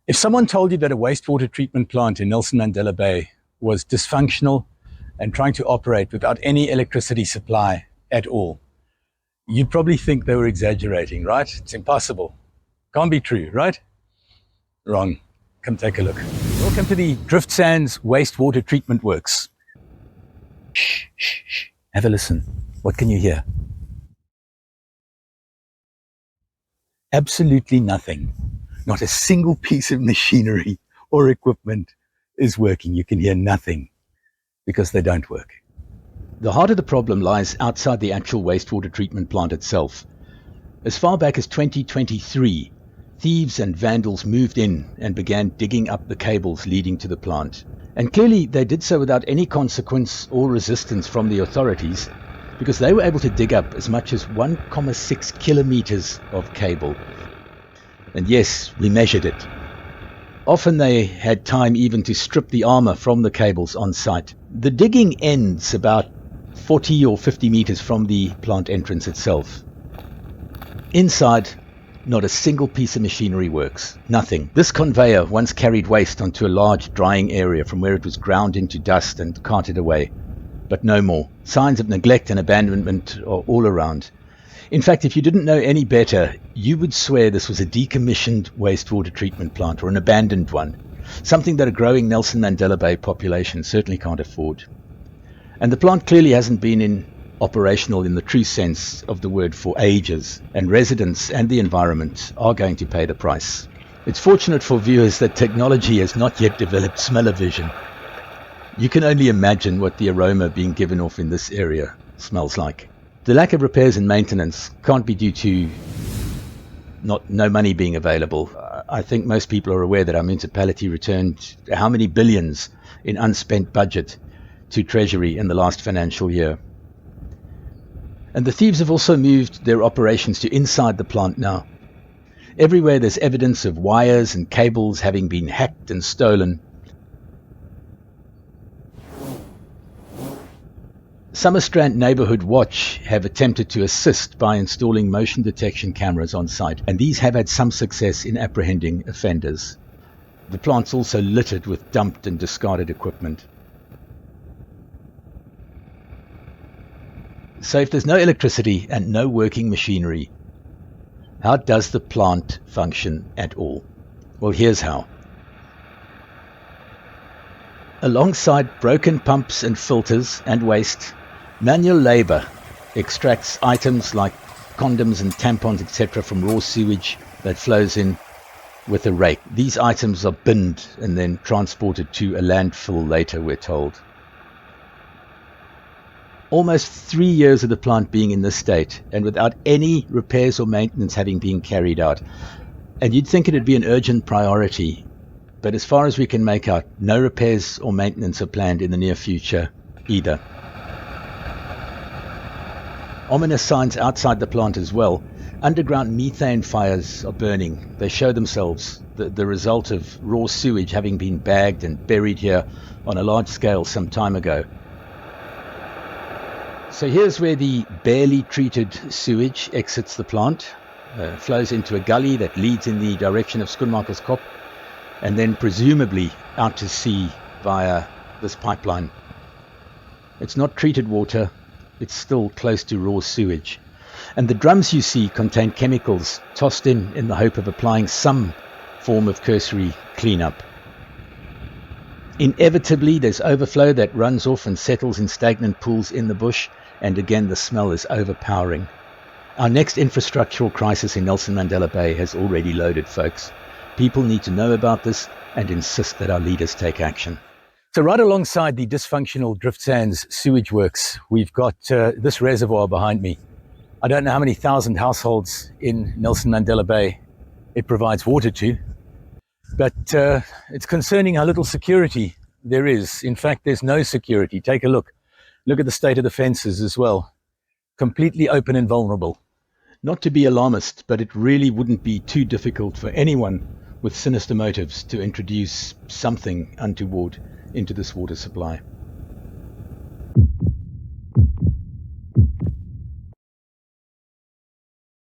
If someone told you that a wastewater treatment plant in Nelson Mandela Bay was dysfunctional and trying to operate without any electricity supply at all, you'd probably think they were exaggerating, right? It's impossible. Can't be true, right? Wrong. Come take a look. Welcome to the Driftsands Wastewater Treatment Works. Shh, shh, shh. Have a listen. What can you hear? Absolutely nothing. Not a single piece of machinery or equipment is working. You can hear nothing because they don't work. The heart of the problem lies outside the actual wastewater treatment plant itself. As far back as 2023, thieves and vandals moved in and began digging up the cables leading to the plant. And clearly they did so without any consequence or resistance from the authorities, because they were able to dig up as much as 1.6 kilometers of cable. And yes, we measured it. Often they had time even to strip the armor from the cables on site. The digging ends about 40 or 50 meters from the plant entrance itself. Inside, not a single piece of machinery works. Nothing. This conveyor once carried waste onto a large drying area from where it was ground into dust and carted away. But no more. Signs of neglect and abandonment are all around. In fact, if you didn't know any better, you would swear this was a decommissioned wastewater treatment plant or an abandoned one. Something that a growing Nelson Mandela Bay population certainly can't afford. And the plant clearly hasn't been operational in the true sense of the word for ages, and residents and the environment are going to pay the price. It's fortunate for viewers that technology has not yet developed smell-o-vision. You can only imagine what the aroma being given off in this area smells like. The lack of repairs and maintenance can't be due to no money being available. I think most people are aware that our municipality returned how many billions in unspent budget to Treasury in the last financial year. And the thieves have also moved their operations to inside the plant now. Everywhere there's evidence of wires and cables having been hacked and stolen. Summerstrand Neighbourhood Watch have attempted to assist by installing motion detection cameras on site, and these have had some success in apprehending offenders. The plant's also littered with dumped and discarded equipment. So if there's no electricity and no working machinery, how does the plant function at all? Well, here's how. Alongside broken pumps and filters and waste, manual labor extracts items like condoms and tampons, etc. from raw sewage that flows in with a rake. These items are binned and then transported to a landfill later, we're told. Almost 3 years of the plant being in this state and without any repairs or maintenance having been carried out. And you'd think it'd be an urgent priority, but as far as we can make out, no repairs or maintenance are planned in the near future either. Ominous signs outside the plant as well. Underground methane fires are burning. They show themselves, the result of raw sewage having been bagged and buried here on a large scale some time ago. So here's where the barely treated sewage exits the plant, flows into a gully that leads in the direction of Schoenmakerskop, and then presumably out to sea via this pipeline. It's not treated water, it's still close to raw sewage. And the drums you see contain chemicals tossed in the hope of applying some form of cursory cleanup. Inevitably, there's overflow that runs off and settles in stagnant pools in the bush, and again the smell is overpowering. Our next infrastructural crisis in Nelson Mandela Bay has already loaded, folks. People need to know about this and insist that our leaders take action. So right alongside the dysfunctional Driftsands sewage works, we've got this reservoir behind me. I don't know how many thousand households in Nelson Mandela Bay it provides water to, but it's concerning how little security there is. In fact, there's no security. Take a look. Look at the state of the fences as well. Completely open and vulnerable. Not to be alarmist, but it really wouldn't be too difficult for anyone with sinister motives to introduce something untoward into this water supply.